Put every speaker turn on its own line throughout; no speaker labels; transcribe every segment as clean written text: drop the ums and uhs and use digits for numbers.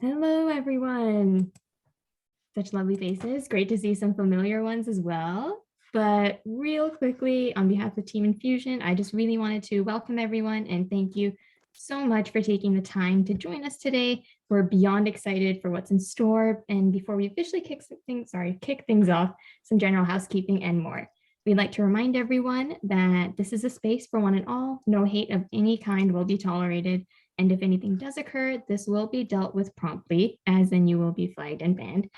Hello, everyone. Such lovely faces. Great to see some familiar ones as well. But real quickly, on behalf of Team Infusion, I just really wanted to welcome everyone and thank you so much for taking the time to join us today. We're beyond excited for what's in store. And before we officially kick things off, some general housekeeping and more. We'd like to remind everyone that this is a space for one and all. No hate of any kind will be tolerated. And if anything does occur, this will be dealt with promptly, as in you will be flagged and banned.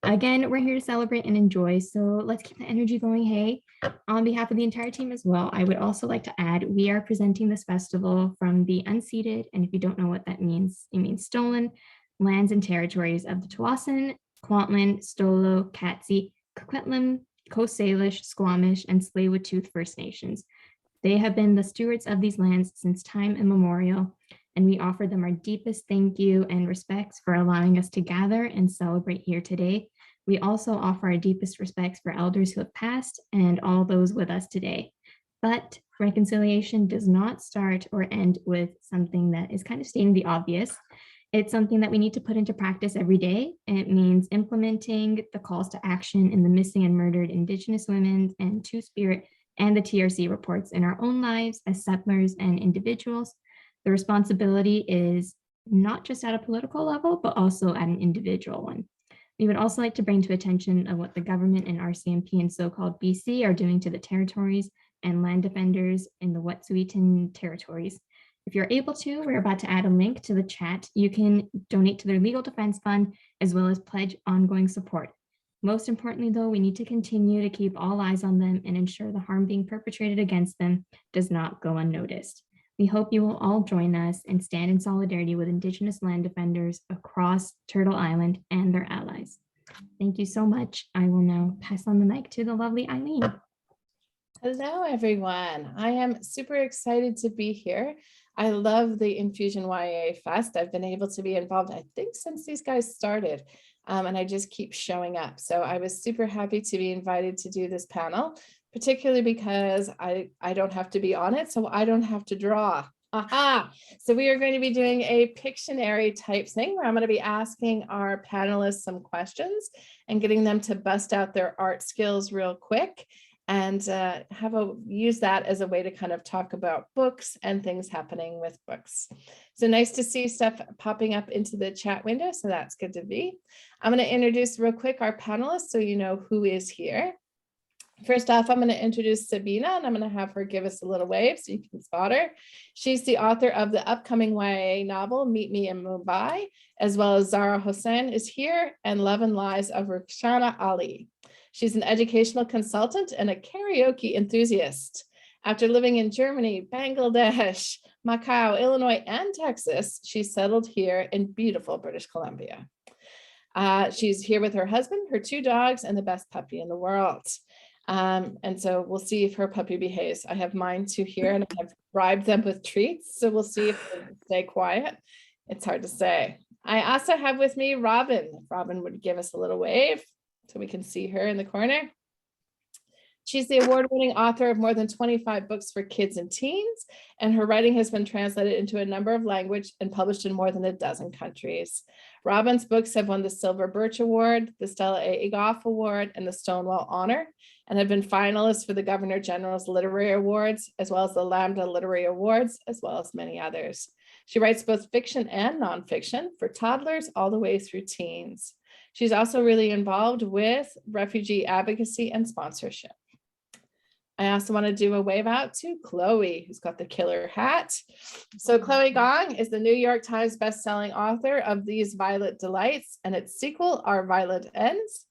Again, we're here to celebrate and enjoy, so let's keep the energy going. Hey, on behalf of the entire team as well, I would also like to add, we are presenting this festival from the unceded, and if you don't know what that means, it means stolen lands and territories of the Tawasin, Kwantlen, Stolo, Katsi, Coquitlam, Coast Salish, Squamish, and Tsleil-Waututh First Nations. They have been the stewards of these lands since time immemorial, and we offer them our deepest thank you and respects for allowing us to gather and celebrate here today. We also offer our deepest respects for elders who have passed and all those with us today. But reconciliation does not start or end with something that is kind of stating the obvious. It's something that we need to put into practice every day. It means implementing the calls to action in the missing and murdered Indigenous women and Two-Spirit and the TRC reports in our own lives as settlers and individuals. The responsibility is not just at a political level, but also at an individual one. We would also like to bring to attention of what the government and RCMP and so-called BC are doing to the territories and land defenders in the Wet'suwet'en territories. If you're able to, we're about to add a link to the chat. You can donate to their legal defense fund as well as pledge ongoing support. Most importantly, though, we need to continue to keep all eyes on them and ensure the harm being perpetrated against them does not go unnoticed. We hope you will all join us and stand in solidarity with Indigenous land defenders across Turtle Island and their allies. Thank you so much. I will now pass on the mic to the lovely Eileen.
Hello, everyone. I am super excited to be here. I love the INFUSION-YA Fest. I've been able to be involved, I think, since these guys started, and I just keep showing up. So I was super happy to be invited to do this panel, particularly because I don't have to be on it, so I don't have to draw. Aha! So we are going to be doing a Pictionary type thing where I'm going to be asking our panelists some questions and getting them to bust out their art skills real quick and use that as a way to kind of talk about books and things happening with books. So nice to see stuff popping up into the chat window, so that's good to be. I'm going to introduce real quick our panelists so you know who is here. First off, I'm going to introduce Sabina, and I'm going to have her give us a little wave so you can spot her. She's the author of the upcoming YA novel, Meet Me in Mumbai, as well as Zara Hossain is here, and Love and Lies of Rukhsana Ali. She's an educational consultant and a karaoke enthusiast. After living in Germany, Bangladesh, Macau, Illinois, and Texas, she settled here in beautiful British Columbia. She's here with her husband, her 2 dogs, and the best puppy in the world. And so we'll see if her puppy behaves. I have mine too here, and I've bribed them with treats, so we'll see if they stay quiet. It's hard to say. I also have with me Robin. If Robin would give us a little wave so we can see her in the corner. She's the award-winning author of more than 25 books for kids and teens, and her writing has been translated into a number of languages and published in more than a dozen countries. Robin's books have won the Silver Birch Award, the Stella A. Egoff Award, and the Stonewall Honor, and have been finalists for the Governor General's Literary Awards, as well as the Lambda Literary Awards, as well as many others. She writes both fiction and nonfiction for toddlers all the way through teens. She's also really involved with refugee advocacy and sponsorship. I also want to do a wave out to Chloe, who's got the killer hat. So Chloe Gong is the New York Times bestselling author of These Violet Delights and its sequel, Our Violet Ends.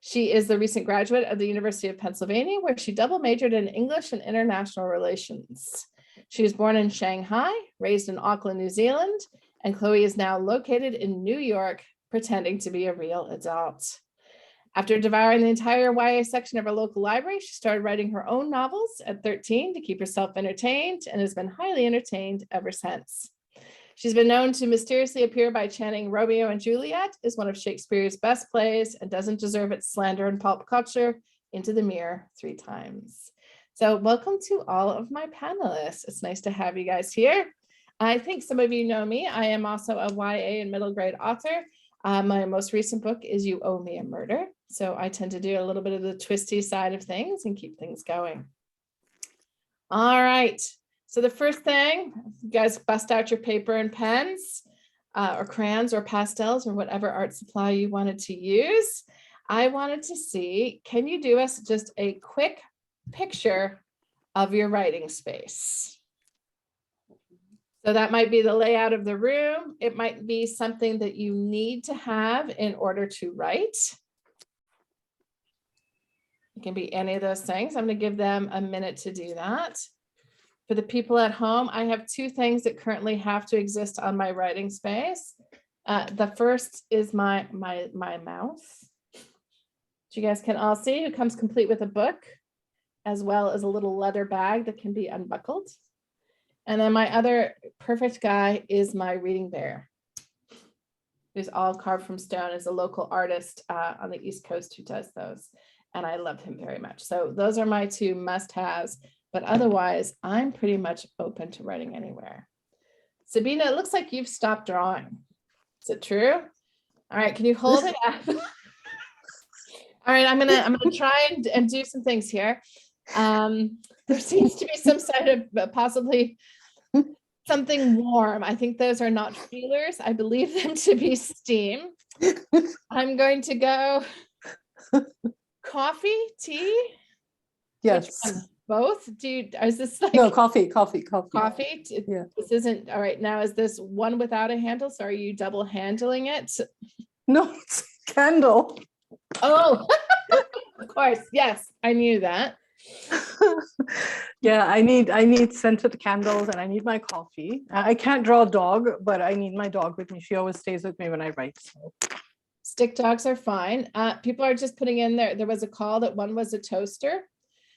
She is the recent graduate of the University of Pennsylvania, where she double majored in English and international relations. She was born in Shanghai, raised in Auckland, New Zealand, and Chloe is now located in New York, pretending to be a real adult. After devouring the entire YA section of her local library, she started writing her own novels at 13 to keep herself entertained and has been highly entertained ever since. She's been known to mysteriously appear by chanting Romeo and Juliet is one of Shakespeare's best plays and doesn't deserve its slander and pulp culture into the mirror 3 times. So welcome to all of my panelists. It's nice to have you guys here. I think some of you know me. I am also a YA and middle grade author. My most recent book is You Owe Me a Murder. So I tend to do a little bit of the twisty side of things and keep things going. All right. So the first thing, you guys bust out your paper and pens or crayons or pastels or whatever art supply you wanted to use. I wanted to see, can you do us just a quick picture of your writing space? So that might be the layout of the room. It might be something that you need to have in order to write. It can be any of those things. I'm going to give them a minute to do that. For the people at home, I have two things that currently have to exist on my writing space. The first is my mouth, which you guys can all see, who comes complete with a book, as well as a little leather bag that can be unbuckled. And then my other perfect guy is my reading bear, who's all carved from stone, is a local artist on the East Coast who does those. And I love him very much. So those are my two must-haves, but otherwise I'm pretty much open to writing anywhere. Sabina, it looks like you've stopped drawing. Is it true? All right, can you hold it up? All right, I'm gonna try and do some things here. There seems to be some side of possibly something warm. I think those are not feelers. I believe them to be steam. I'm going to go coffee, tea?
Yes.
Both? Is this like
No, coffee.
coffee?
Yeah.
This isn't, all right, now is this one without a handle? So are you double handling it?
No, it's a candle.
Oh, of course. Yes, I knew that.
Yeah, I need scented candles and I need my coffee. I can't draw a dog, but I need my dog with me. She always stays with me when I write. So.
Stick dogs are fine. People are just putting in there was a call that one was a toaster.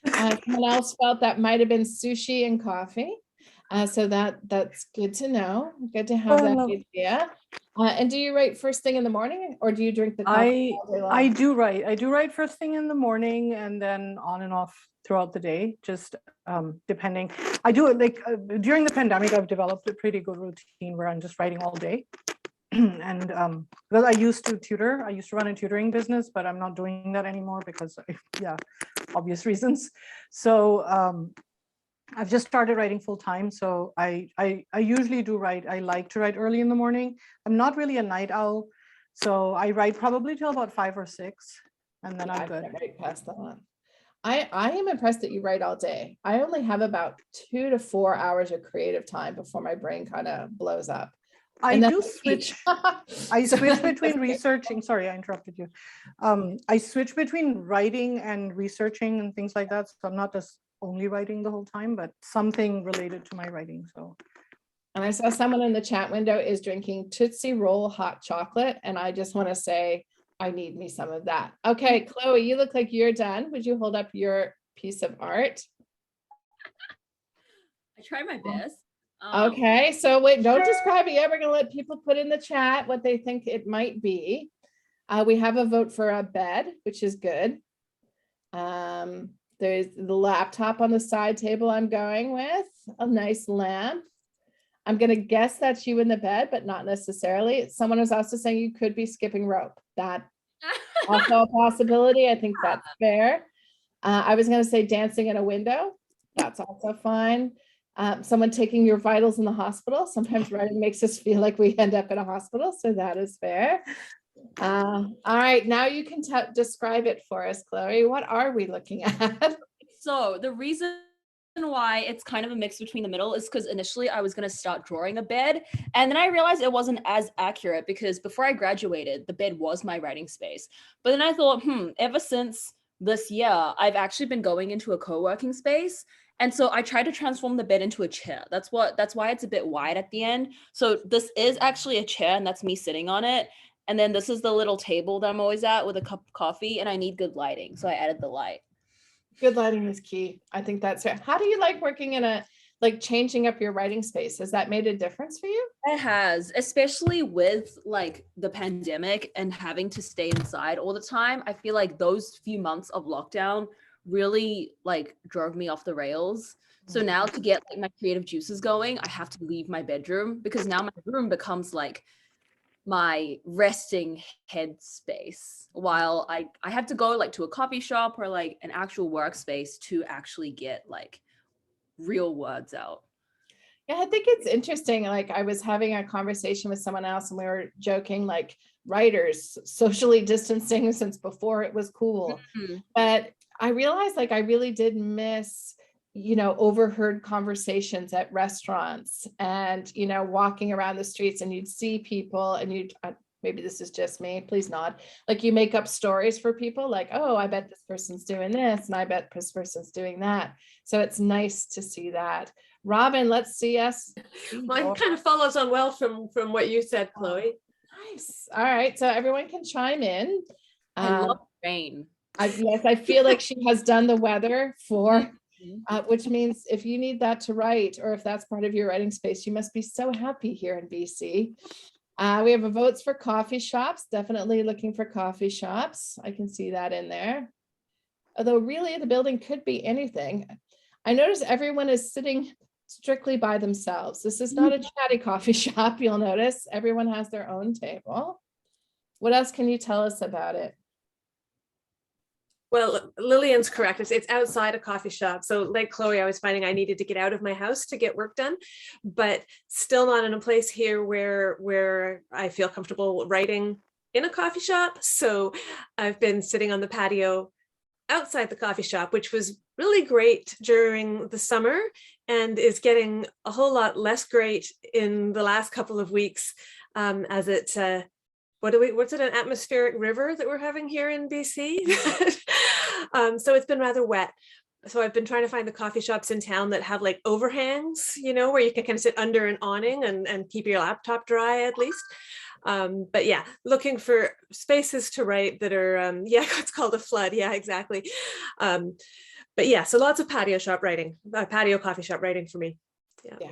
Someone else felt that might have been sushi and coffee. So that's good to know. Good to have that idea. And do you write first thing in the morning or do you drink the coffee all day long?
I do write first thing in the morning and then on and off throughout the day, just depending. I do it like during the pandemic, I've developed a pretty good routine where I'm just writing all day. And because I used to run a tutoring business, but I'm not doing that anymore because obvious reasons. So I've just started writing full time. So I usually do write. I like to write early in the morning. I'm not really a night owl. So I write probably till about 5 or 6 and then I'm good.
I write past that. I am impressed that you write all day. I only have about 2 to 4 hours of creative time before my brain kind of blows up.
I do switch. I switch between researching. Sorry, I interrupted you. I switch between writing and researching and things like that. So I'm not just only writing the whole time, but something related to my writing. So.
And I saw someone in the chat window is drinking Tootsie Roll hot chocolate. And I just want to say, I need me some of that. Okay, Chloe, you look like you're done. Would you hold up your piece of art?
I try my best.
Okay, so wait, don't describe it yet. We're gonna let people put in the chat what they think it might be. We have a vote for a bed, which is good. There's the laptop on the side table I'm going with, a nice lamp. I'm gonna guess that's you in the bed, but not necessarily. Someone was also saying you could be skipping rope. That also a possibility. I think that's fair. I was gonna say dancing in a window. That's also fine. Someone taking your vitals in the hospital. Sometimes writing makes us feel like we end up in a hospital, so that is fair. All right, now you can describe it for us, Chloe. What are we looking at?
So the reason why it's kind of a mix between the middle is because initially I was going to start drawing a bed, and then I realized it wasn't as accurate because before I graduated, the bed was my writing space. But then I thought, ever since this year, I've actually been going into a co-working space. And so I tried to transform the bed into a chair. That's why it's a bit wide at the end. So this is actually a chair and that's me sitting on it. And then this is the little table that I'm always at with a cup of coffee, and I need good lighting. So I added the light.
Good lighting is key. I think that's fair. How do you like working in changing up your writing space? Has that made a difference for you?
It has, especially with like the pandemic and having to stay inside all the time. I feel like those few months of lockdown really like drove me off the rails. So now to get like my creative juices going, I have to leave my bedroom, because now my room becomes like my resting headspace, while I have to go like to a coffee shop or like an actual workspace to actually get like real words out.
Yeah, I think it's interesting. Like I was having a conversation with someone else and we were joking like writers socially distancing since before it was cool.
Mhm.
But I realized like I really did miss, overheard conversations at restaurants and, walking around the streets, and you'd see people and maybe this is just me, please not. Like you make up stories for people like, oh, I bet this person's doing this and I bet this person's doing that. So it's nice to see that. Robin, let's see us.
Mine kind of follows on well from what you said, Chloe.
Nice. All right. So everyone can chime in.
I love rain.
Yes, I feel like she has done the weather for,
Mhm.
which means if you need that to write, or if that's part of your writing space, you must be so happy here in BC. We have a votes for coffee shops, definitely looking for coffee shops. I can see that in there. Although really the building could be anything. I notice everyone is sitting strictly by themselves. This is not a chatty coffee shop, you'll notice. Everyone has their own table. What else can you tell us about it?
Well, Lillian's correct. It's outside a coffee shop. So like Chloe, I was finding I needed to get out of my house to get work done, but still not in a place here where I feel comfortable writing in a coffee shop. So I've been sitting on the patio outside the coffee shop, which was really great during the summer and is getting a whole lot less great in the last couple of weeks, as it what's it, an atmospheric river that we're having here in BC? So it's been rather wet. So I've been trying to find the coffee shops in town that have like overhangs, where you can kind of sit under an awning and keep your laptop dry at least. But yeah, looking for spaces to write that are, it's called a flood. Yeah, exactly. But yeah, so lots of patio coffee shop writing for me.
Yeah.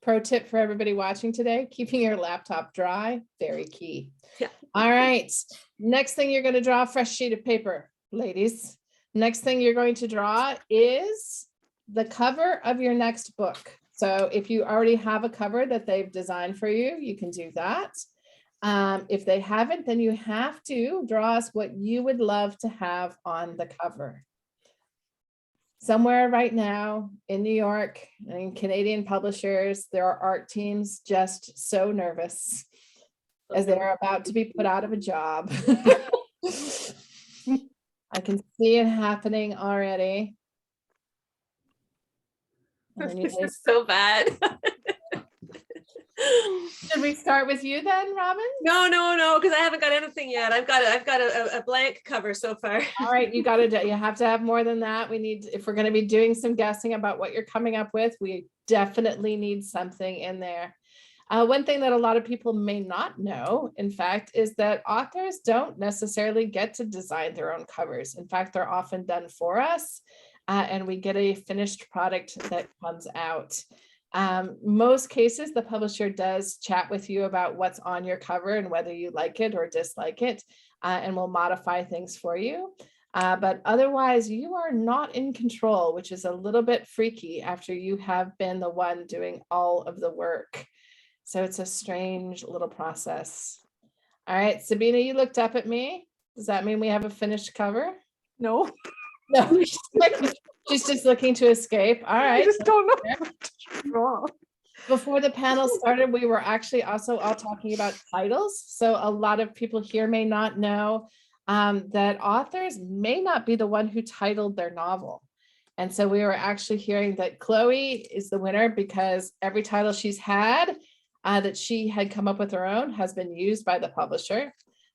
Pro tip for everybody watching today, keeping your laptop dry, very key.
Yeah.
All right. Next thing you're going to draw a fresh sheet of paper, ladies. Next thing you're going to draw is the cover of your next book. So if you already have a cover that they've designed for you, you can do that. If they haven't, then you have to draw us what you would love to have on the cover. Somewhere right now in New York and Canadian publishers, there are art teams just so nervous as they're about to be put out of a job. I can see it happening already.
This is so bad.
Should we start with you then, Robin?
No, because I haven't got anything yet. I've got a blank cover so far.
All right, you have to have more than that. If we're going to be doing some guessing about what you're coming up with, we definitely need something in there. One thing that a lot of people may not know, in fact, is that authors don't necessarily get to design their own covers. In fact, they're often done for us, and we get a finished product that comes out. Most cases, the publisher does chat with you about what's on your cover and whether you like it or dislike it, and will modify things for you. But otherwise, you are not in control, which is a little bit freaky after you have been the one doing all of the work. So it's a strange little process. All right, Sabina, you looked up at me. Does that mean we have a finished cover?
No,
No, she's just looking to escape. All right.
I just don't know what to draw.
Before the panel started, we were actually also all talking about titles. So a lot of people here may not know that authors may not be the one who titled their novel. And so we were actually hearing that Chloe is the winner because every title she's had that she had come up with her own has been used by the publisher.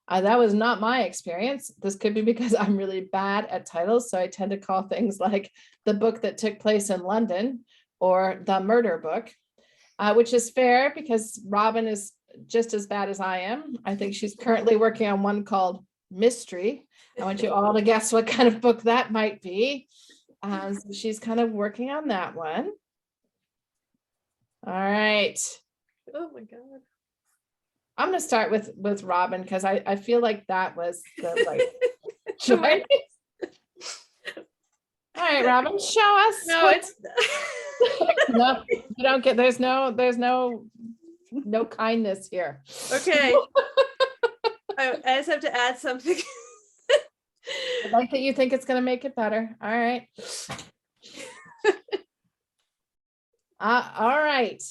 That was not my experience. This could be because I'm really bad at titles. So I tend to call things like the book that took place in London or the murder book, which is fair because Robin is just as bad as I am. I think she's currently working on one called Mystery. I want you all to guess what kind of book that might be. So she's kind of working on that one. All right.
Oh my God.
I'm going to start with Robin because I feel like that was the right choice. All right, Robin, show us.
No,
what-
it's
no, you don't get, there's no kindness here.
okay. I just have to add something.
I like that you think it's gonna make it better. All right. All right.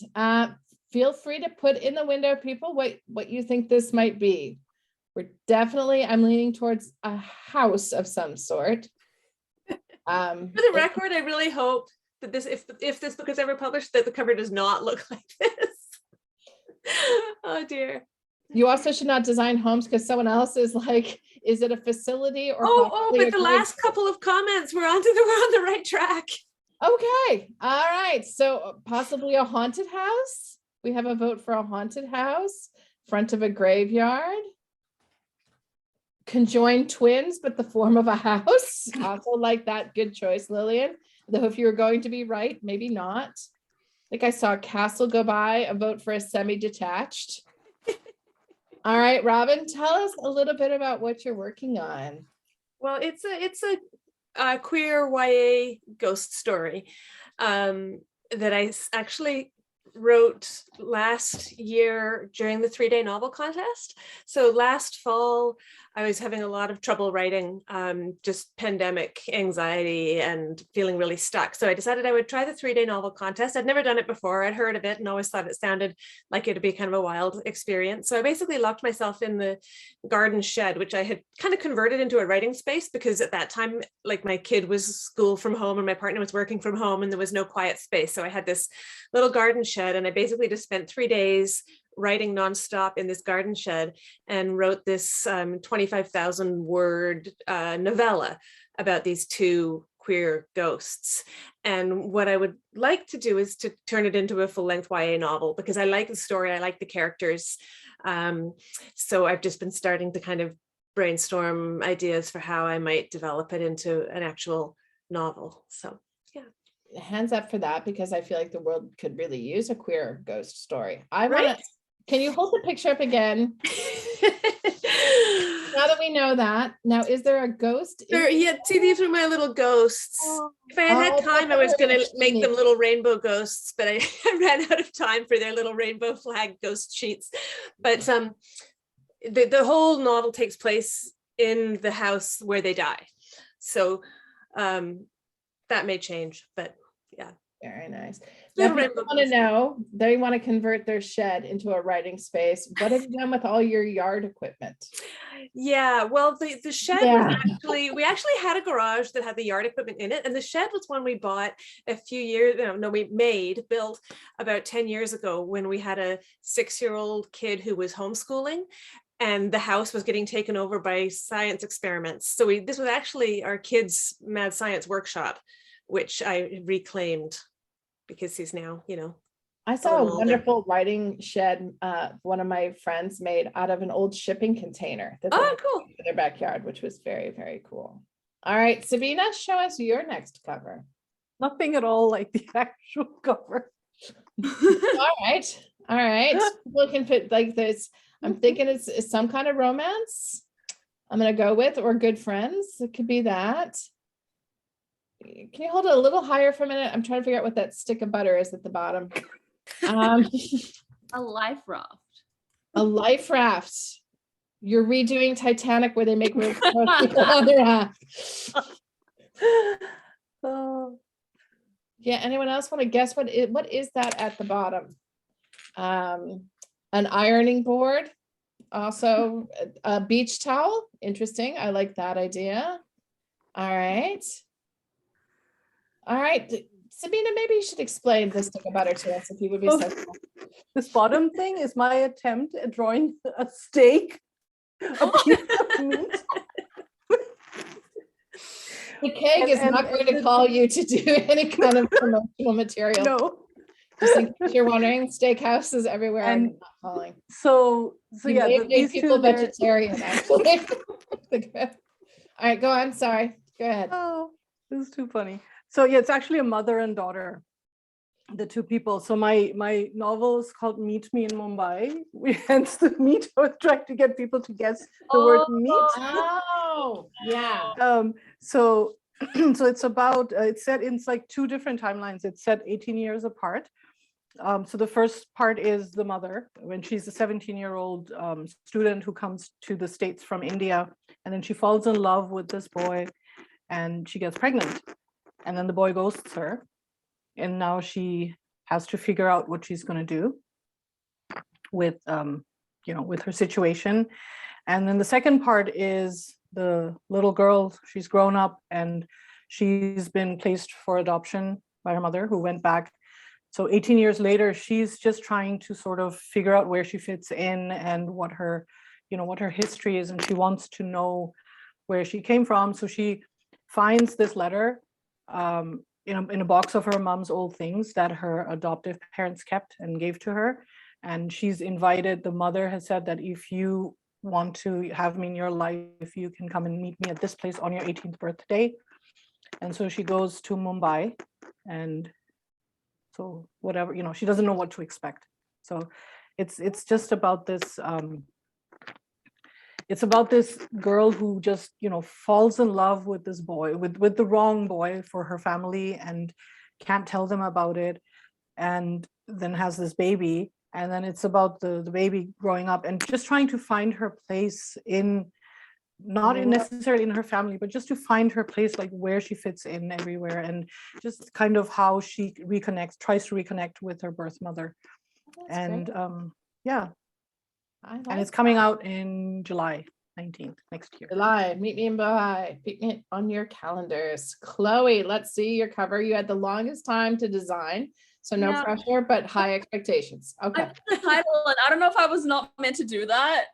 Feel free to put in the window, people, what you think this might be. I'm leaning towards a house of some sort.
For the record, I really hope that if this book is ever published, that the cover does not look like this. Oh dear.
You also should not design homes because someone else is like, is it a facility or
Oh,
possibly
but
a
the last couple of comments we're on the right track.
Okay, all right. So possibly a haunted house. We have a vote for a haunted house, front of a graveyard. Conjoined twins, but the form of a house. Also like that. Good choice, Lillian. Though if you were going to be right, maybe not. Like I saw a castle go by, a vote for a semi-detached. All right, Robin, tell us a little bit about what you're working on.
Well, it's a queer YA ghost story that I actually wrote last year during the 3-day novel contest. So last fall, I was having a lot of trouble writing, just pandemic anxiety and feeling really stuck. So I decided I would try the 3-day novel contest. I'd never done it before. I'd heard of it and always thought it sounded like it'd be kind of a wild experience. So I basically locked myself in the garden shed, which I had kind of converted into a writing space because at that time, like my kid was school from home and my partner was working from home and there was no quiet space. So I had this little garden shed and I basically just spent 3 days writing nonstop in this garden shed and wrote this 25,000 word novella about these two queer ghosts. And what I would like to do is to turn it into a full-length YA novel because I like the story, I like the characters. So I've just been starting to kind of brainstorm ideas for how I might develop it into an actual novel. So yeah.
Hands up for that because I feel like the world could really use a queer ghost story. I want
Right?
to, can you hold the picture up again? Now that we know that, now is there a ghost?
Yeah, see, these are my little ghosts. If I had had time, I was going to make them little rainbow ghosts, but I ran out of time for their little rainbow flag ghost sheets. But the whole novel takes place in the house where they die. So that may change, but yeah.
Very nice. Now, people want to know, they want to convert their shed into a writing space. What have you done with all your yard equipment?
Yeah, well, the shed was actually, we actually had a garage that had the yard equipment in it. And the shed was one we bought a few years, built about 10 years ago when we had a 6-year-old kid who was homeschooling. And the house was getting taken over by science experiments. So this was actually our kids' mad science workshop, which I reclaimed because he's now,
I saw a wonderful writing shed one of my friends made out of an old shipping container that
oh, cool.
in their backyard, which was very, very cool. All right, Sabina, show us your next cover.
Nothing at all like the actual cover.
All right. Looking for like this. I'm thinking it's some kind of romance. I'm gonna go with or good friends. It could be that. Can you hold it a little higher for a minute? I'm trying to figure out what that stick of butter is at the bottom.
A life raft.
A life raft. You're redoing Titanic where they make room for people on the raft.
Oh.
Yeah, anyone else want to guess what is that at the bottom? An ironing board, also a beach towel. Interesting. I like that idea. All right. Sabina, maybe you should explain this stick of butter to us if you would be so kind.
This bottom thing is my attempt at drawing a steak, a piece of meat.
The keg is not going to call you to do any kind of promotional material.
No.
Just in case you're wondering, steakhouses everywhere are not calling.
So
You
yeah,
may have made
these
people
two, they're-
vegetarian actually. All right, go on. Sorry. Go ahead.
Oh, this is too funny. So yeah, it's actually a mother and daughter, the two people. So my novel is called Meet Me in Mumbai. Hence the meat. I was trying to get people to guess the word meat.
Oh, yeah.
So it's about, it's set in like two different timelines. It's set 18 years apart. So the first part is the mother, when she's a 17-year-old student who comes to the States from India, and then she falls in love with this boy and she gets pregnant. And then the boy ghosts her. And now she has to figure out what she's going to do with, with her situation. And then the second part is the little girl. She's grown up and she's been placed for adoption by her mother, who went back. So 18 years later, she's just trying to sort of figure out where she fits in and what her history is. And she wants to know where she came from. So she finds this letter in a box of her mom's old things that her adoptive parents kept and gave to her. And she's invited, the mother has said that if you want to have me in your life, you can come and meet me at this place on your 18th birthday. And so she goes to Mumbai, and so whatever, she doesn't know what to expect. So it's just about this, it's about this girl who just, falls in love with this boy, with the wrong boy for her family, and can't tell them about it, and then has this baby. And then it's about the baby growing up and just trying to find her place in, not necessarily in her family, but just to find her place, like where she fits in everywhere, and just kind of how she tries to reconnect with her birth mother. And yeah, and it's coming out in July 19th next year.
July, meet me in Bohai. Meet me on your calendars. Chloe, let's see your cover. You had the longest time to design, so no pressure, but high expectations. Okay.
I put the title, and I don't know if I was not meant to do that.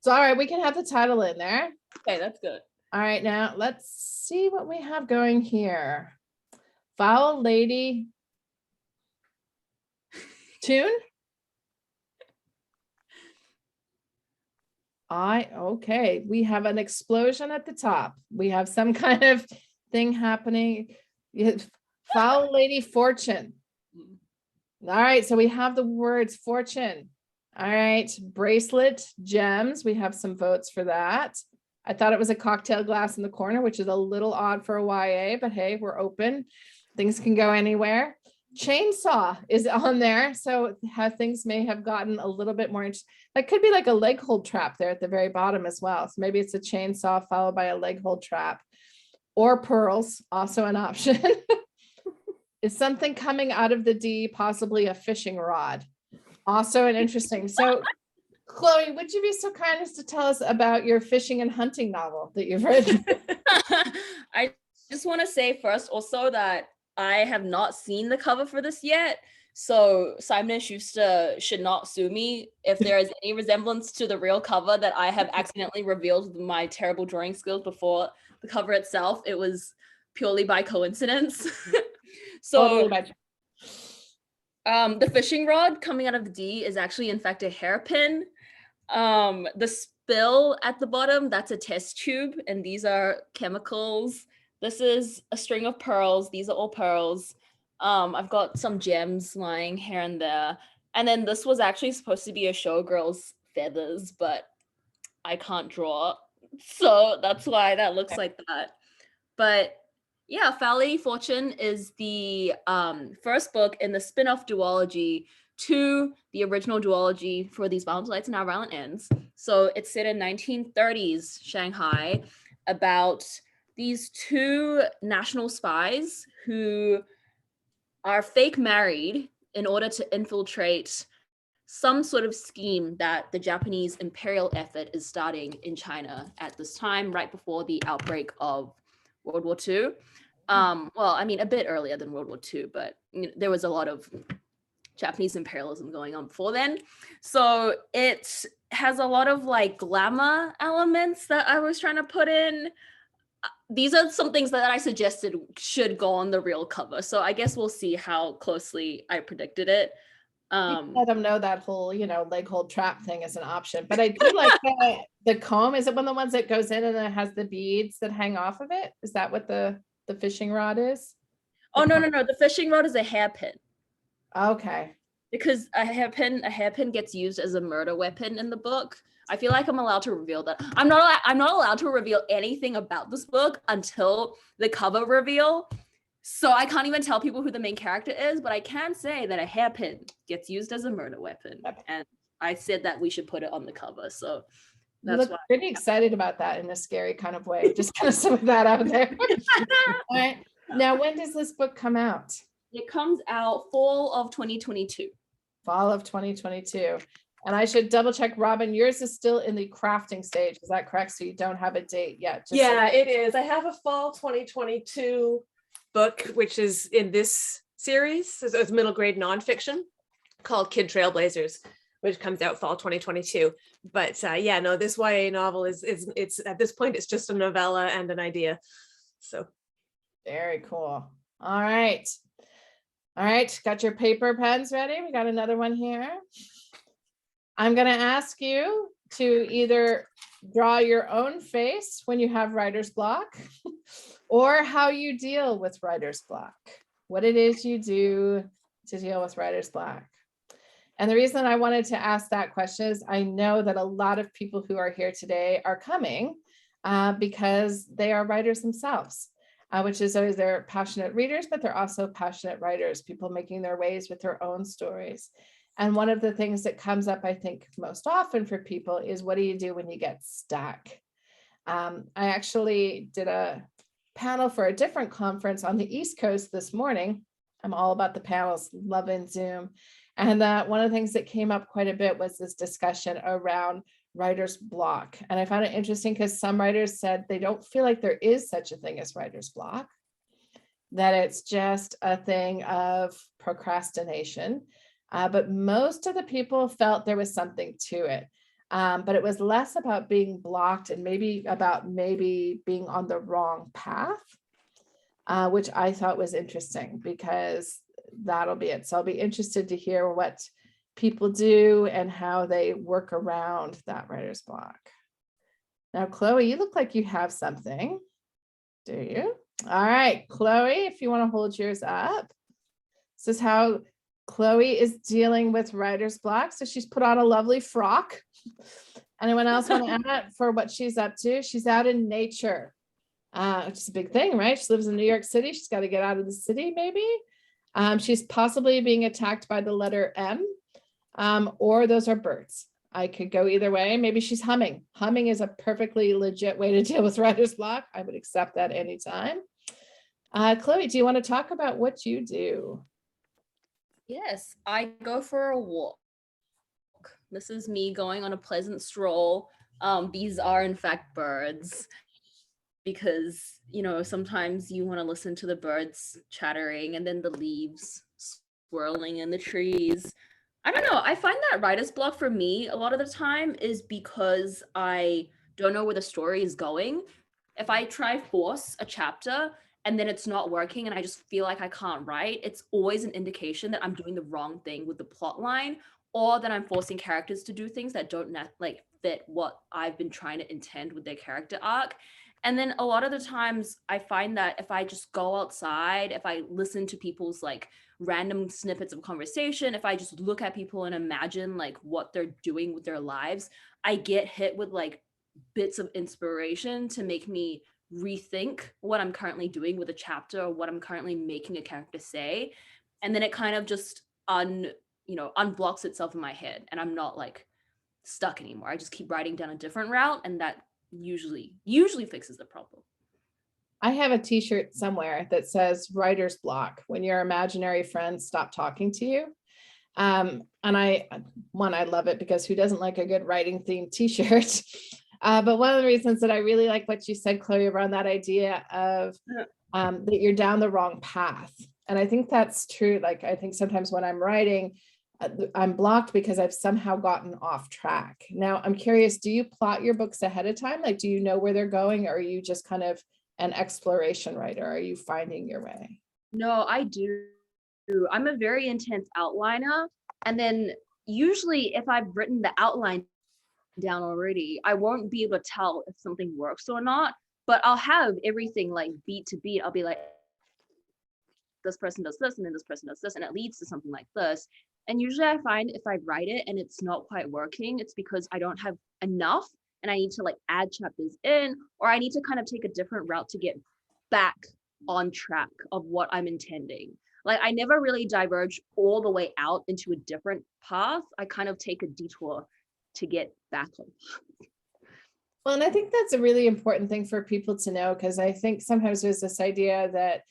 It's all right. We can have the title in there.
Okay, that's good.
All right, now let's see what we have going here. Foul Lady Tune. Okay, we have an explosion at the top. We have some kind of thing happening. Foul Lady Fortune. All right, so we have the words fortune. All right, bracelet, gems. We have some votes for that. I thought it was a cocktail glass in the corner, which is a little odd for a YA, but hey, we're open. Things can go anywhere. Chainsaw is on there, so how things may have gotten a little bit more interesting. That could be like a leg hold trap there at the very bottom as well. So maybe it's a chainsaw followed by a leg hold trap, or pearls, also an option. Is something coming out of the D, possibly a fishing rod? Also an interesting. So Chloe, would you be so kind as to tell us about your fishing and hunting novel that you've read?
I just want to say first also that I have not seen the cover for this yet. So Simon & Schuster should not sue me if there is any resemblance to the real cover that I have accidentally revealed my terrible drawing skills before the cover itself. It was purely by coincidence. So the fishing rod coming out of the D is actually in fact a hairpin. The spill at the bottom, that's a test tube, and these are chemicals. This is a string of pearls. These are all pearls. I've got some gems lying here and there. And then this was actually supposed to be a showgirl's feathers, but I can't draw. So that's why that looks like that. But yeah, Foul Lady Fortune is the first book in the spin-off duology to the original duology for These Violent Delights and Our Violent Ends. So it's set in 1930s Shanghai about these two national spies who are fake married in order to infiltrate some sort of scheme that the Japanese imperial effort is starting in China at this time, right before the outbreak of World War II. Well, I mean, a bit earlier than World War II, but there was a lot of Japanese imperialism going on before then. So it has a lot of like glamour elements that I was trying to put in. These are some things that I suggested should go on the real cover. So I guess we'll see how closely I predicted it.
Let them know that whole, leg hold trap thing is an option. But I do like the comb. Is it one of the ones that goes in and it has the beads that hang off of it? Is that what the fishing rod is?
Oh, no. The fishing rod is a hairpin.
Okay.
because a hairpin gets used as a murder weapon in the book. I feel like I'm allowed to reveal that. I'm not allowed to reveal anything about this book until the cover reveal. So I can't even tell people who the main character is, but I can say that a hairpin gets used as a murder weapon. And I said that we should put it on the cover. So
You
that's
look pretty excited about that in a scary kind of way. Just kind of some that out there. All right. Now, when does this book come out?
It comes out fall of 2022.
Fall of 2022. And I should double check, Robin, yours is still in the crafting stage. Is that correct? So you don't have a date yet? Just
Yeah, it is. I have a fall 2022 book, which is in this series. It's middle grade nonfiction called Kid Trailblazers, which comes out fall 2022. But yeah, no, this YA novel is at this point, it's just a novella and an idea. So
very cool. All right. All right, got your paper pens ready? We got another one here. I'm going to ask you to either draw your own face when you have writer's block or how you deal with writer's block, what it is you do to deal with writer's block. And the reason I wanted to ask that question is I know that a lot of people who are here today are coming because they are writers themselves, which is always they're passionate readers, but they're also passionate writers, people making their ways with their own stories. And one of the things that comes up, I think, most often for people is what do you do when you get stuck? I actually did a panel for a different conference on the East Coast this morning. I'm all about the panels, loving Zoom. And one of the things that came up quite a bit was this discussion around writer's block. And I found it interesting because some writers said they don't feel like there is such a thing as writer's block, that it's just a thing of procrastination. But most of the people felt there was something to it. But it was less about being blocked and maybe being on the wrong path, which I thought was interesting because that'll be it. So I'll be interested to hear what people do and how they work around that writer's block. Now, Chloe, you look like you have something. Do you? All right, Chloe, if you want to hold yours up. This is how Chloe is dealing with writer's block. So she's put on a lovely frock. Anyone else want to add for what she's up to? She's out in nature, which is a big thing, right? She lives in New York City. She's got to get out of the city, maybe. She's possibly being attacked by the letter M, or those are birds. I could go either way. Maybe she's humming. Humming is a perfectly legit way to deal with writer's block. I would accept that anytime. Chloe, do you want to talk about what you do?
Yes, I go for a walk. This is me going on a pleasant stroll. These are in fact birds because, you know, sometimes you want to listen to the birds chattering and then the leaves swirling in the trees. I don't know. I find that writer's block for me a lot of the time is because I don't know where the story is going. If I try force a chapter and then it's not working and I just feel like I can't write, it's always an indication that I'm doing the wrong thing with the plot line or that I'm forcing characters to do things that don't fit what I've been trying to intend with their character arc. And then a lot of the times I find that if I just go outside, if I listen to people's like random snippets of conversation, if I just look at people and imagine like what they're doing with their lives, I get hit with like bits of inspiration to make me rethink what I'm currently doing with a chapter or what I'm currently making a character say. And then it kind of just unblocks itself in my head and I'm not like stuck anymore. I just keep writing down a different route and that usually fixes the problem.
I have a t-shirt somewhere that says writer's block when your imaginary friends stop talking to you. And I love it because who doesn't like a good writing themed t-shirt? But one of the reasons that I really like what you said, Chloe, around that idea of that you're down the wrong path. And I think that's true. Like, I think sometimes when I'm writing, I'm blocked because I've somehow gotten off track. Now, I'm curious, do you plot your books ahead of time? Like, do you know where they're going? Or are you just kind of an exploration writer? Are you finding your way?
No, I do. I'm a very intense outliner. And then usually if I've written the outline down already, I won't be able to tell if something works or not, but I'll have everything like beat to beat. I'll be like, this person does this and then this person does this and it leads to something like this. And usually I find if I write it and it's not quite working, it's because I don't have enough and I need to like add chapters in, or I need to kind of take a different route to get back on track of what I'm intending. Like I never really diverge all the way out into a different path. I kind of take a detour to get back on.
Well, and I think that's a really important thing for people to know, because I think sometimes there's this idea that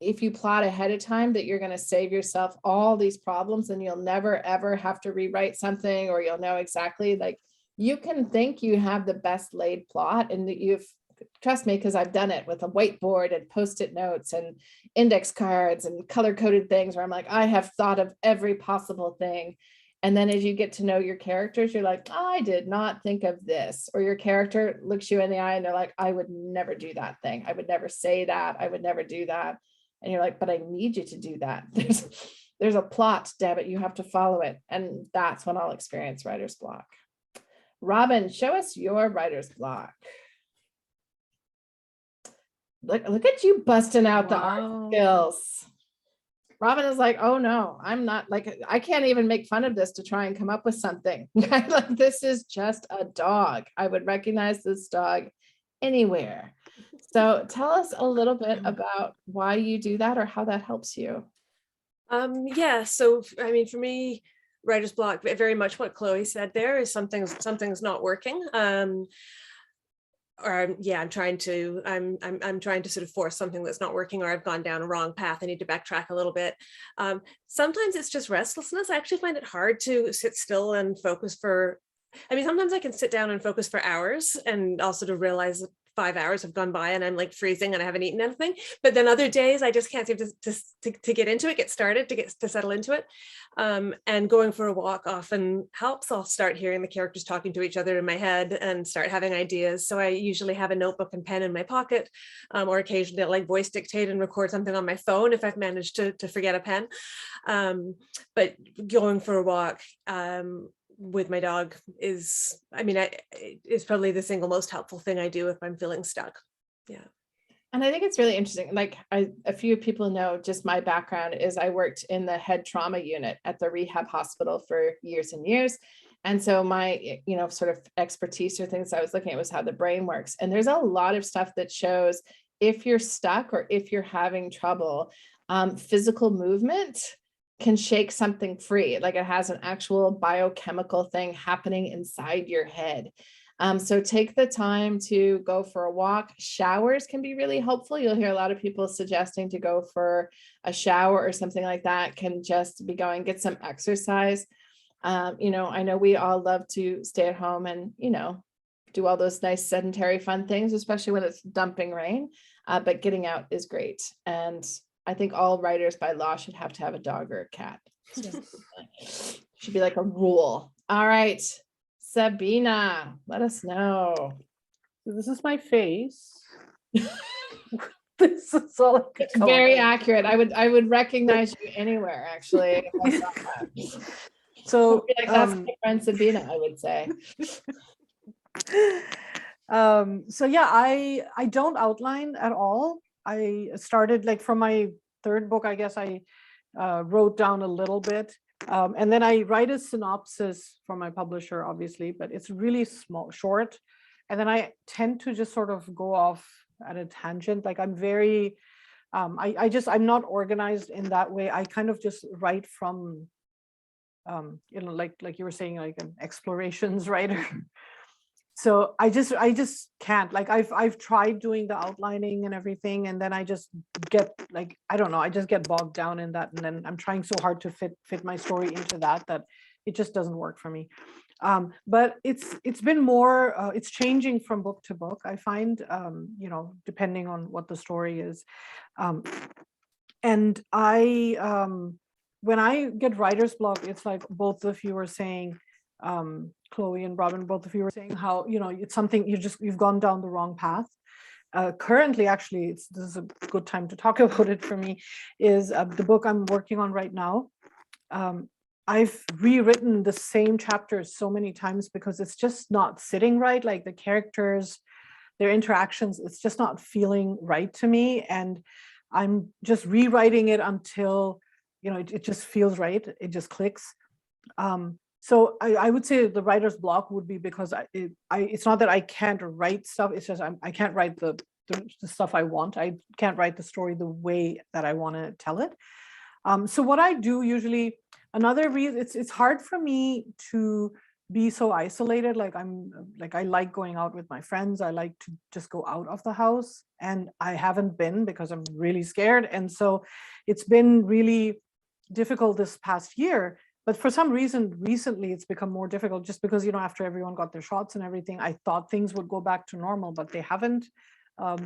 if you plot ahead of time that you're going to save yourself all these problems and you'll never ever have to rewrite something, or you'll know exactly, like you can think you have the best laid plot, and that you've, trust me, because I've done it with a whiteboard and post-it notes and index cards and color-coded things where I'm like, I have thought of every possible thing. And then as you get to know your characters, you're like, I did not think of this. Or your character looks you in the eye and they're like, I would never do that thing. I would never say that. I would never do that. And you're like, but I need you to do that. There's a plot, damn it. You have to follow it. And that's when I'll experience writer's block. Robin, show us your writer's block. Look at you busting out the art skills. Robin is like, oh no, I'm not, like, I can't even make fun of this to try and come up with something. Like, this is just a dog. I would recognize this dog anywhere. So tell us a little bit about why you do that or how that helps you.
Yeah, so I mean, for me, writer's block, very much what Chloe said there, is something's not working. Or yeah, I'm trying to sort of force something that's not working, or I've gone down a wrong path. I need to backtrack a little bit. Sometimes it's just restlessness. I actually find it hard to sit still and focus for, I mean, sometimes I can sit down and focus for hours and also to realize that 5 hours have gone by and I'm like freezing and I haven't eaten anything. But then other days I just can't seem to get into it, get started, to settle into it. And going for a walk often helps. I'll start hearing the characters talking to each other in my head and start having ideas. So I usually have a notebook and pen in my pocket, or occasionally I'll like voice dictate and record something on my phone if I've managed to forget a pen. But going for a walk with my dog is, I mean, is probably the single most helpful thing I do if I'm feeling stuck. Yeah.
And I think it's really interesting. Like a few people know, just my background is I worked in the head trauma unit at the rehab hospital for years and years. And so my, sort of expertise or things I was looking at was how the brain works. And there's a lot of stuff that shows if you're stuck or if you're having trouble, physical movement can shake something free. Like it has an actual biochemical thing happening inside your head. So take the time to go for a walk. Showers can be really helpful. You'll hear a lot of people suggesting to go for a shower or something like that, can just be going, get some exercise. I know we all love to stay at home and, do all those nice sedentary fun things, especially when it's dumping rain, but getting out is great. And I think all writers by law should have to have a dog or a cat. Should be like a rule. All right, Sabina, let us know.
This is my face. This is all I could come
Very
up
accurate. I would recognize you anywhere, actually. If I saw that.
So
That's my friend Sabina, I would say.
So yeah, I don't outline at all. I started like from my third book, I guess I wrote down a little bit. And then I write a synopsis for my publisher, obviously, but it's really small, short. And then I tend to just sort of go off at a tangent. Like I'm very, I'm not organized in that way. I kind of just write from, like you were saying, like an explorations writer. So I just can't, like I've tried doing the outlining and everything, and then I just get like, I don't know, I just get bogged down in that, and then I'm trying so hard to fit my story into that it just doesn't work for me. But it's been more, it's changing from book to book, I find, depending on what the story is. And when I get writer's block, it's like both of you were saying, Chloe and Robin, both of you were saying how, it's something you've gone down the wrong path. Currently, actually, this is a good time to talk about it for me, is the book I'm working on right now. I've rewritten the same chapters so many times because it's just not sitting right. Like the characters, their interactions, it's just not feeling right to me. And I'm just rewriting it until, it just feels right. It just clicks. So I would say the writer's block would be because it's not that I can't write stuff. It's just I can't write the stuff I want. I can't write the story the way that I want to tell it. So what I do usually, another reason, it's hard for me to be so isolated. Like I like going out with my friends. I like to just go out of the house, and I haven't been because I'm really scared. And so it's been really difficult this past year. But for some reason, recently it's become more difficult just because, after everyone got their shots and everything, I thought things would go back to normal, but they haven't.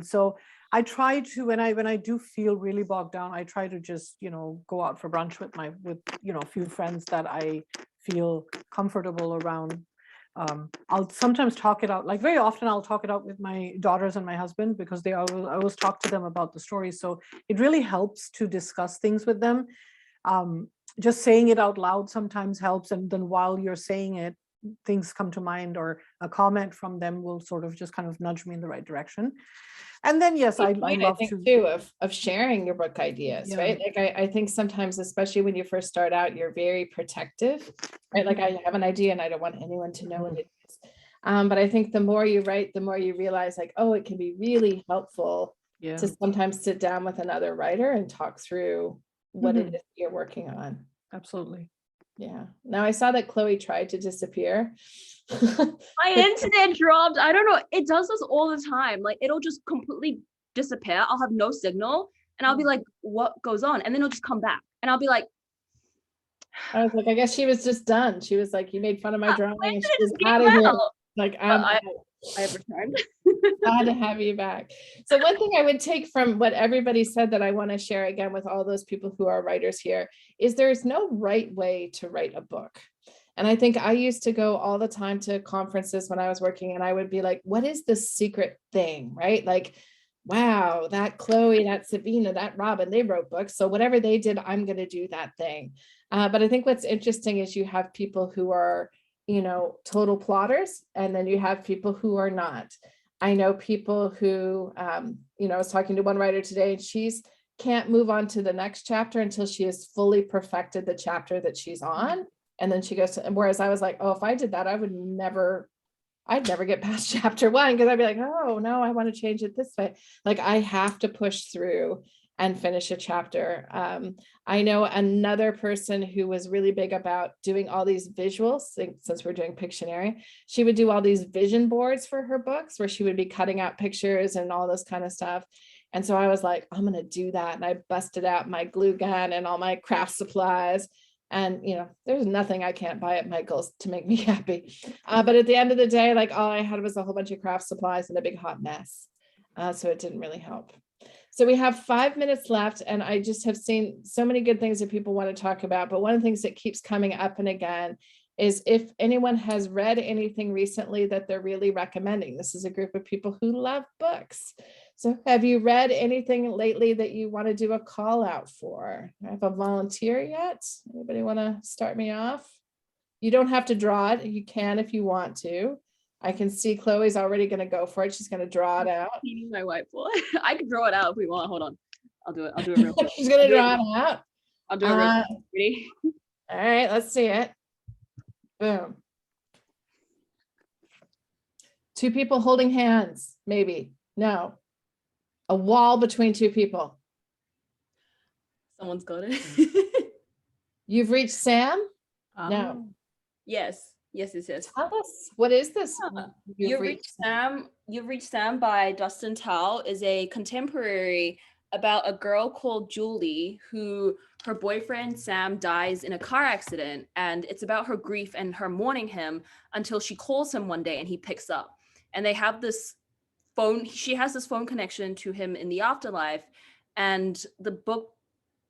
So I try to, when I do feel really bogged down, I try to just, go out for brunch with a few friends that I feel comfortable around. I'll sometimes talk it out, like very often I'll talk it out with my daughters and my husband, because I always talk to them about the story. So it really helps to discuss things with them. Just saying it out loud sometimes helps. And then while you're saying it, things come to mind, or a comment from them will sort of just kind of nudge me in the right direction. And then, yes, I love
think
to
too of sharing your book ideas,
Yeah.
right? Like I think sometimes, especially when you first start out, you're very protective, right? Like I have an idea and I don't want anyone to know what it is. But I think the more you write, the more you realize like, oh, it can be really helpful
Yeah.
to sometimes sit down with another writer and talk through what it is you're working on.
Absolutely.
Yeah. Now I saw that Chloe tried to disappear.
My internet dropped. I don't know. It does this all the time. Like it'll just completely disappear. I'll have no signal and I'll be like, what goes on? And then it'll just come back. And I'll be like,
I was like, I guess she was just done. She was like, you made fun of my drawing
when
and
did
she
it
was
just get
out of here.
well?
Like
I have returned.
glad to have you back. So one thing I would take from what everybody said that I want to share again with all those people who are writers here is there's no right way to write a book. And I think I used to go all the time to conferences when I was working, and I would be like, what is the secret thing, right? Like, wow, that Chloe, that Sabina, that Robin, they wrote books. So whatever they did, I'm going to do that thing. But I think what's interesting is you have people who are, total plotters, and then you have people who are not. I know people who, I was talking to one writer today, and she's can't move on to the next chapter until she has fully perfected the chapter that she's on. And then she goes to, whereas I was like, oh, if I did that, I'd never get past chapter 1, because I'd be like, oh no, I want to change it this way. Like I have to push through and finish a chapter. I know another person who was really big about doing all these visuals, since we're doing Pictionary, she would do all these vision boards for her books where she would be cutting out pictures and all this kind of stuff. And so I was like, I'm going to do that. And I busted out my glue gun and all my craft supplies. And, there's nothing I can't buy at Michael's to make me happy. But at the end of the day, like all I had was a whole bunch of craft supplies and a big hot mess. So it didn't really help. So we have 5 minutes left, and I just have seen so many good things that people want to talk about. But one of the things that keeps coming up and again is if anyone has read anything recently that they're really recommending. This is a group of people who love books. So have you read anything lately that you want to do a call out for? I have a volunteer yet. Anybody want to start me off? You don't have to draw it. You can if you want to. I can see Chloe's already going to go for it. She's going to draw it out.
Painting my whiteboard. I can draw it out if we want. Hold on. I'll do it. I'll do it real quick.
She's going to draw it out.
I'll do it real quick. Ready?
All right, let's see it. Boom. 2 people holding hands, maybe. No. A wall between 2 people.
Someone's got it.
You've reached Sam? No.
Yes. Yes.
Tell us, what is this?
You've reached Sam. You've reached Sam by Dustin Tao is a contemporary about a girl called Julie who her boyfriend Sam dies in a car accident, and it's about her grief and her mourning him until she calls him one day and he picks up, and they have this phone. She has this phone connection to him in the afterlife, and the book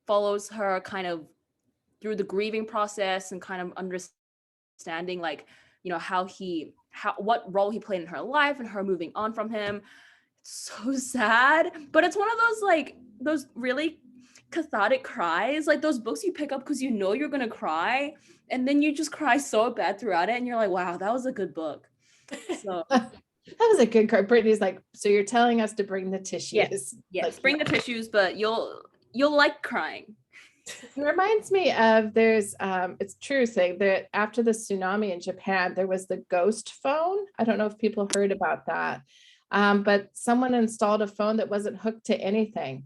follows her kind of through the grieving process and kind of understanding like what role he played in her life and her moving on from him. It's so sad, but it's one of those like those really cathartic cries, like those books you pick up because you're gonna cry, and then you just cry so bad throughout it, and you're like, wow, that was a good book. So
that was a good card. Brittany's like, so you're telling us to bring the tissues.
Yes,
like,
bring the tissues, but you'll like crying.
It reminds me of it's true saying that after the tsunami in Japan, there was the ghost phone. I don't know if people heard about that. But someone installed a phone that wasn't hooked to anything.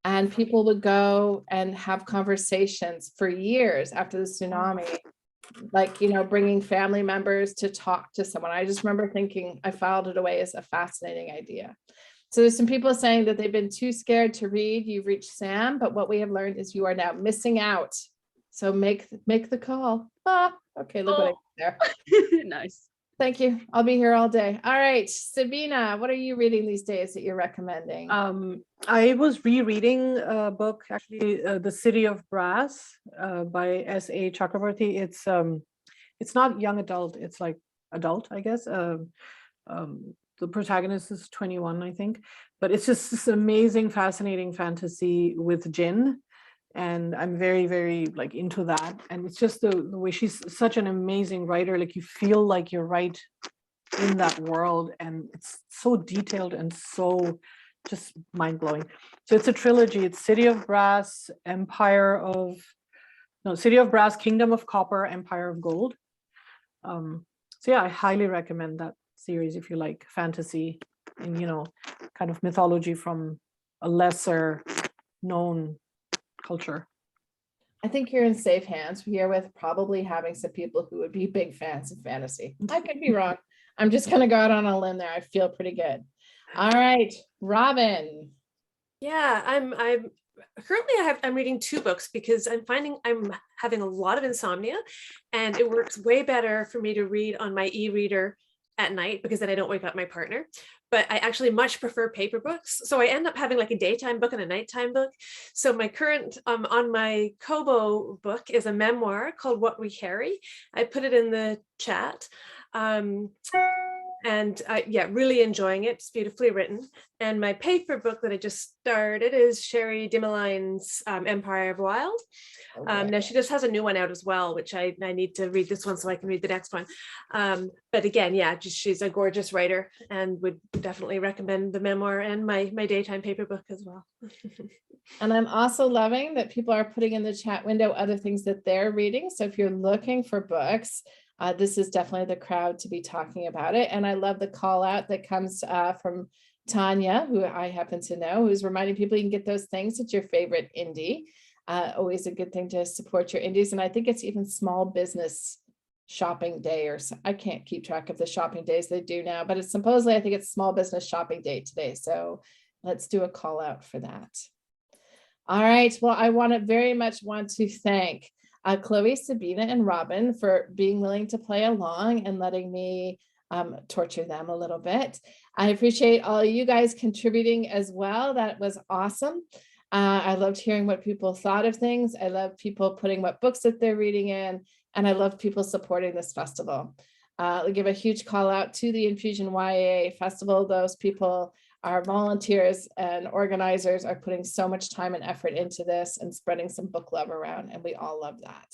And people would go and have conversations for years after the tsunami, like, bringing family members to talk to someone. I just remember thinking I filed it away as a fascinating idea. So there's some people saying that they've been too scared to read. You've reached Sam, but what we have learned is you are now missing out. So make the call. Okay, look what I did there.
Nice.
Thank you. I'll be here all day. All right, Sabina, what are you reading these days that you're recommending?
I was rereading a book, actually, The City of Brass by S.A. Chakravarti. It's not young adult, it's like adult, I guess. The protagonist is 21, I think, but it's just this amazing, fascinating fantasy with Jinn. And I'm very, very like into that. And it's just the way she's such an amazing writer. Like you feel like you're right in that world, and it's so detailed and so just mind-blowing. So it's a trilogy. It's City of Brass, City of Brass, Kingdom of Copper, Empire of Gold. So yeah, I highly recommend that series if you like fantasy and kind of mythology from a lesser known culture.
I think you're in safe hands here with probably having some people who would be big fans of fantasy. I could be wrong. I'm just gonna go out on a limb there. I feel pretty good. All right, Robin.
Yeah, I'm currently I'm reading 2 books because I'm finding I'm having a lot of insomnia, and it works way better for me to read on my e-reader at night because then I don't wake up my partner. But I actually much prefer paper books. So I end up having like a daytime book and a nighttime book. So my current on my Kobo book is a memoir called What We Carry. I put it in the chat. Yeah, really enjoying it. It's beautifully written. And my paper book that I just started is Sherry Dimeline's Empire of Wild. Now she just has a new one out as well, which I need to read this one so I can read the next one. But again, yeah, she's a gorgeous writer and would definitely recommend the memoir and my daytime paper book as well.
And I'm also loving that people are putting in the chat window other things that they're reading. So if you're looking for books, this is definitely the crowd to be talking about it. And I love the call out that comes from Tanya, who I happen to know, who's reminding people you can get those things at your favorite indie. Always a good thing to support your indies. And I think it's even Small Business Shopping Day, or I can't keep track of the shopping days they do now, but it's supposedly, I think it's Small Business Shopping Day today. So let's do a call out for that. All right. Well, I very much want to thank Chloe, Sabina, and Robin for being willing to play along and letting me torture them a little bit. I appreciate all you guys contributing as well. That was awesome. I loved hearing what people thought of things. I love people putting what books that they're reading in, and I love people supporting this festival. I'll give a huge call out to the INFUSION-YA Festival. Those people are volunteers and organizers, are putting so much time and effort into this and spreading some book love around, and we all love that.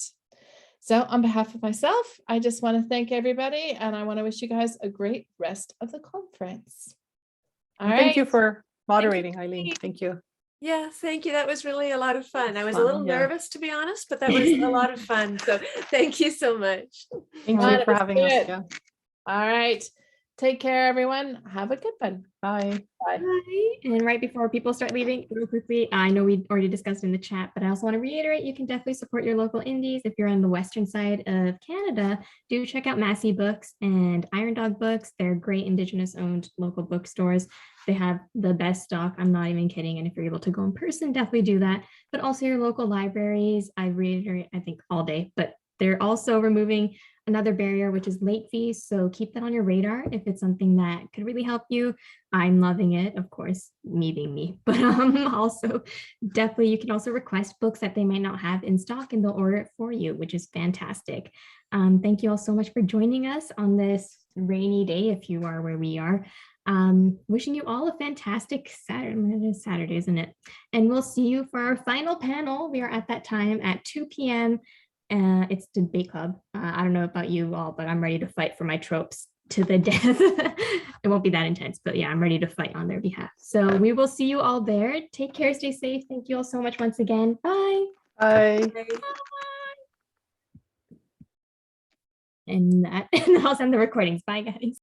So on behalf of myself, I just want to thank everybody, and I want to wish you guys a great rest of the conference. All right.
Thank you for moderating, Eileen. Thank you.
Yeah, thank you. That was really a lot of fun. I was a little nervous, to be honest, but that was a lot of fun. So thank you so much.
Thank you for having us. Yeah.
All right. Take care, everyone. Have a good one.
Bye.
Bye.
Bye. And right before people start leaving, real quickly, I know we already discussed in the chat, but I also want to reiterate, you can definitely support your local indies. If you're on the western side of Canada, do check out Massey Books and Iron Dog Books. They're great Indigenous owned local bookstores. They have the best stock. I'm not even kidding. And if you're able to go in person, definitely do that. But also your local libraries, I reiterate, I think all day, but they're also removing another barrier, which is late fees. So keep that on your radar if it's something that could really help you. I'm loving it, of course, me being me, but also definitely you can also request books that they might not have in stock and they'll order it for you, which is fantastic. Thank you all so much for joining us on this rainy day, if you are where we are. Wishing you all a fantastic Saturday. It is Saturday, isn't it? And we'll see you for our final panel. We are at that time at 2 p.m. It's debate club. I don't know about you all, but I'm ready to fight for my tropes to the death. It won't be that intense, but yeah, I'm ready to fight on their behalf. So we will see you all there. Take care, stay safe. Thank you all so much once again. Bye.
Bye.
And that, and I'll send the recordings. Bye, guys.